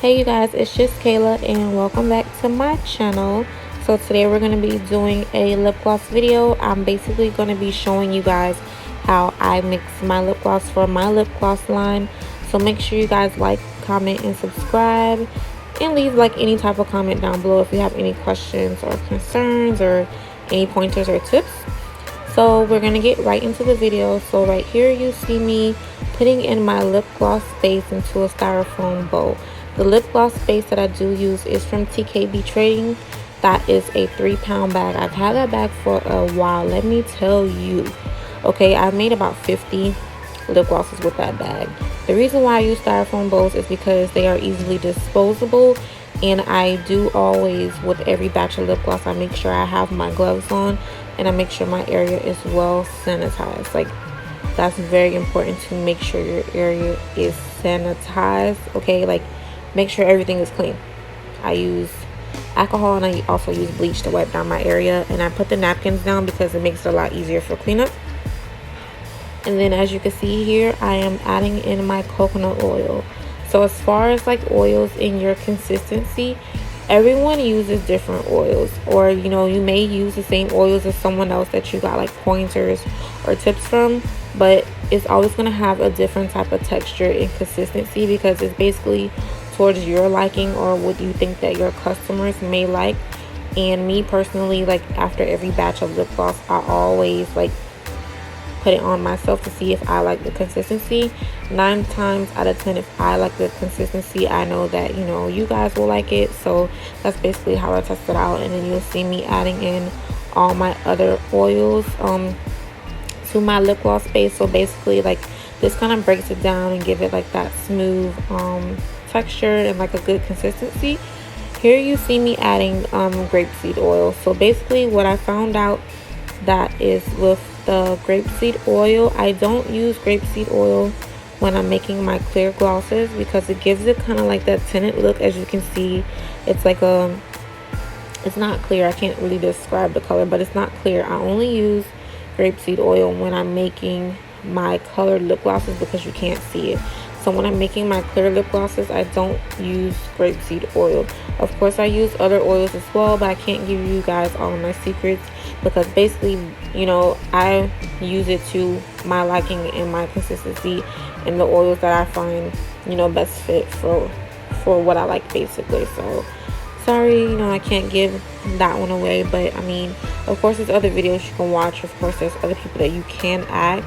Hey you guys, it's just Kayla and welcome back to my channel. So today we're going to be doing a lip gloss video. I'm basically going to be showing you guys how I mix my lip gloss for my lip gloss line. So make sure you guys like, comment, and subscribe. And leave like any type of comment down below if you have any questions or concerns or any pointers or tips. So we're going to get right into the video. So right here you see me putting in my lip gloss base into a styrofoam bowl. The lip gloss base that I do use is from TKB Trading. That is a 3-pound bag. I've had that bag for a while. Let me tell you. Okay, I've made about 50 lip glosses with that bag. The reason why I use styrofoam bowls is because they are easily disposable. And I do always, with every batch of lip gloss, I make sure I have my gloves on. And I make sure my area is well sanitized. Like, that's very important to make sure your area is sanitized. Okay, like, make sure everything is clean. I use alcohol and I also use bleach to wipe down my area, and I put the napkins down because it makes it a lot easier for cleanup. And then as you can see here, I am adding in my coconut oil. So as far as like oils in your consistency, everyone uses different oils, or you know, you may use the same oils as someone else that you got like pointers or tips from, but it's always going to have a different type of texture and consistency because it's basically towards your liking or what you think that your customers may like. And me personally, like after every batch of lip gloss, I always like put it on myself to see if I like the consistency. 9 times out of 10, if I like the consistency, I know that, you know, you guys will like it. So that's basically how I test it out. And then you'll see me adding in all my other oils to my lip gloss base. So basically, like, this kind of breaks it down and give it like that smooth texture and like a good consistency. Here you see me adding grapeseed oil. So basically what I found out that is with the grapeseed oil, I don't use grapeseed oil when I'm making my clear glosses because it gives it kind of like that tinted look. As you can see, it's like it's not clear. I can't really describe the color, but it's not clear. I only use grapeseed oil when I'm making my colored lip glosses because you can't see it. So when I'm making my clear lip glosses, I don't use grapeseed oil. Of course, I use other oils as well, but I can't give you guys all of my secrets because basically, you know, I use it to my liking and my consistency and the oils that I find, you know, best fit for what I like basically. So sorry, you know, I can't give that one away, but I mean, of course, there's other videos you can watch. Of course, there's other people that you can ask,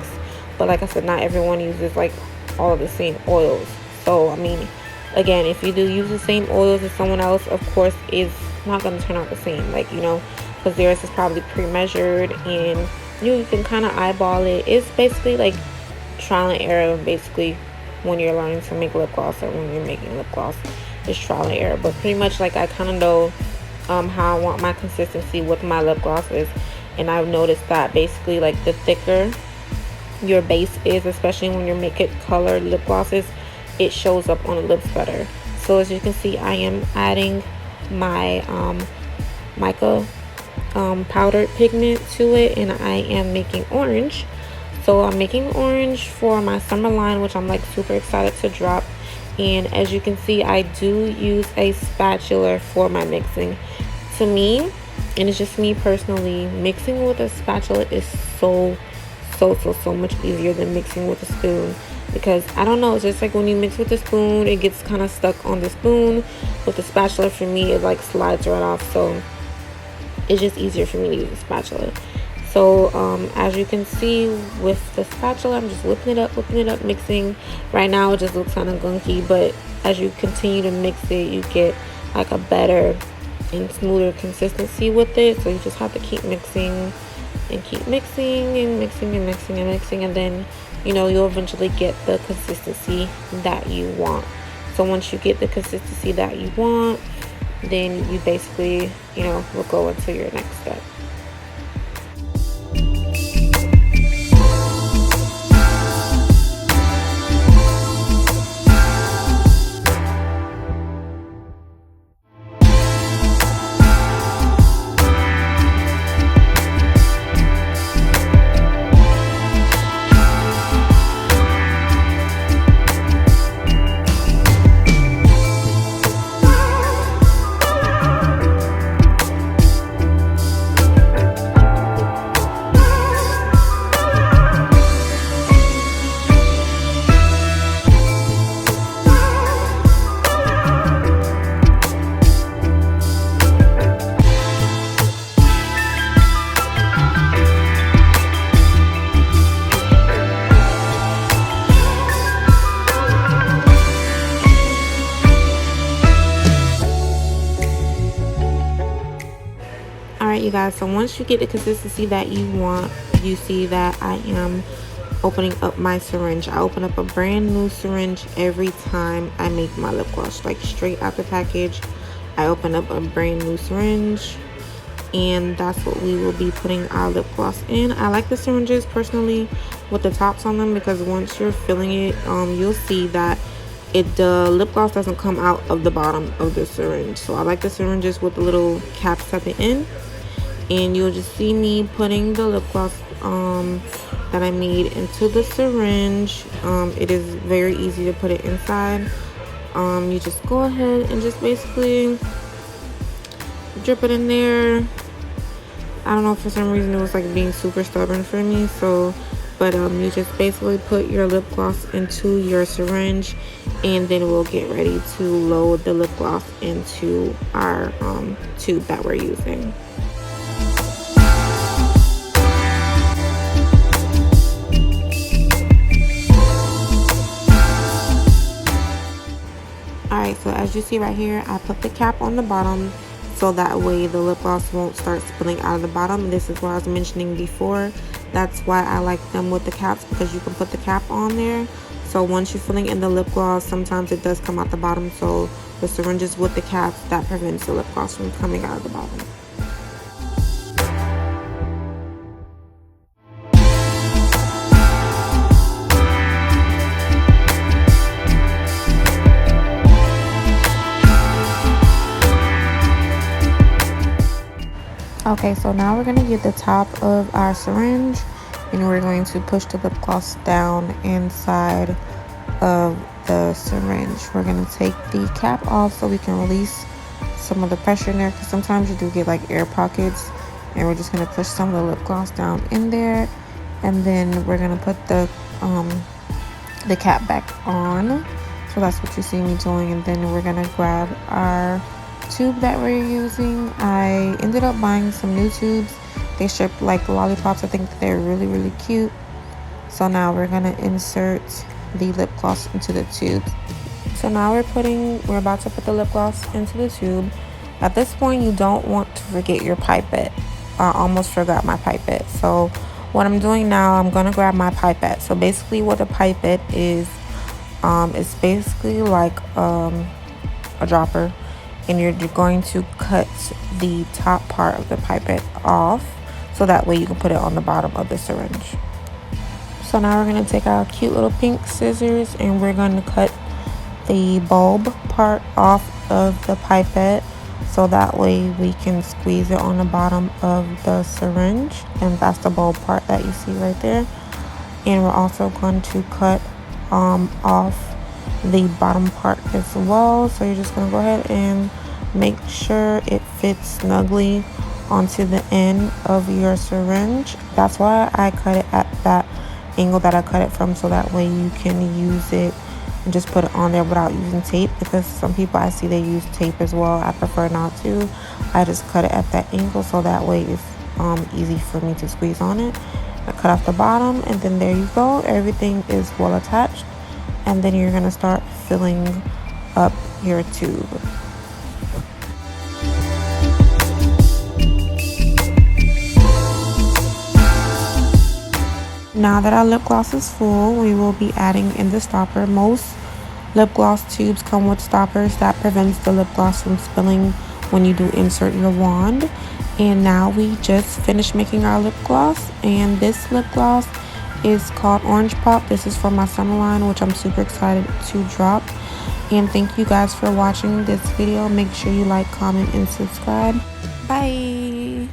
but like I said, not everyone uses like all of the same oils. So I mean, again, if you do use the same oils as someone else, of course it's not going to turn out the same, like, you know, because theirs is probably pre-measured and you can kind of eyeball it. It's basically like trial and error basically when you're learning to make lip gloss, or when you're making lip gloss, it's trial and error. But pretty much like I kind of know how I want my consistency with my lip glosses, and I've noticed that basically like the thicker your base is, especially when you're making colored lip glosses, it shows up on the lips better. So as you can see, I am adding my mica powdered pigment to it, and I am making orange. So I'm making orange for my summer line, which I'm like super excited to drop. And as you can see, I do use a spatula for my mixing. To me, and it's just me personally, mixing with a spatula is so much easier than mixing with a spoon, because I don't know, it's just like when you mix with a spoon, it gets kind of stuck on the spoon. With the spatula, for me, it like slides right off. So it's just easier for me to use a spatula. So as you can see with the spatula, I'm just whipping it up, mixing. Right now it just looks kind of gunky, but as you continue to mix it, you get like a better and smoother consistency with it. So you just have to keep mixing and keep mixing and mixing and mixing and mixing, and then, you know, you'll eventually get the consistency that you want. So once you get the consistency that you want, then you basically, you know, will go into your next step. you guys, so once you get the consistency that you want, you see that I am opening up my syringe. I open up a brand new syringe every time I make my lip gloss, like straight out the package. I open up a brand new syringe, and that's what we will be putting our lip gloss in. I like the syringes personally with the tops on them, because once you're filling it, you'll see that the lip gloss doesn't come out of the bottom of the syringe. So I like the syringes with the little caps at the end, and you'll just see me putting the lip gloss that I made into the syringe. It is very easy to put it inside. You just go ahead and just basically drip it in there. I don't know, for some reason it was like being super stubborn for me, so but you just basically put your lip gloss into your syringe, and then we'll get ready to load the lip gloss into our tube that we're using. Alright, so as you see right here, I put the cap on the bottom so that way the lip gloss won't start spilling out of the bottom. This is what I was mentioning before. That's why I like them with the caps, because you can put the cap on there. So once you're filling in the lip gloss, sometimes it does come out the bottom. So the syringes with the caps, that prevents the lip gloss from coming out of the bottom. Okay, so now we're going to get the top of our syringe, and we're going to push the lip gloss down inside of the syringe. We're going to take the cap off so we can release some of the pressure in there, because sometimes you do get like air pockets, and we're just going to push some of the lip gloss down in there, and then we're going to put the cap back on. So that's what you see me doing, and then we're going to grab our tube that we're using. I ended up buying some new tubes. They ship like lollipops. I think they're really, really cute. So now we're gonna insert the lip gloss into the tube. So now we're about to put the lip gloss into the tube. At this point, you don't want to forget your pipette. I almost forgot my pipette. So what I'm doing now, I'm gonna grab my pipette. So basically what a pipette is, it's basically like a dropper, and you're going to cut the top part of the pipette off so that way you can put it on the bottom of the syringe. So now we're going to take our cute little pink scissors, and we're going to cut the bulb part off of the pipette so that way we can squeeze it on the bottom of the syringe, and that's the bulb part that you see right there. And we're also going to cut off the bottom part as well. So you're just going to go ahead and make sure it fits snugly onto the end of your syringe. That's why I cut it at that angle that I cut it from, so that way you can use it and just put it on there without using tape, because some people I see they use tape as well. I prefer not to. I just cut it at that angle so that way it's easy for me to squeeze on it. I cut off the bottom, and then there you go. Everything is well attached. And then you're going to start filling up your tube. Now that our lip gloss is full, we will be adding in the stopper. Most lip gloss tubes come with stoppers that prevents the lip gloss from spilling when you do insert your wand. And now we just finished making our lip gloss, and this lip gloss is called Orange Pop. This is from my summer line, which I'm super excited to drop. And thank you guys for watching this video. Make sure you like, comment, and subscribe. Bye.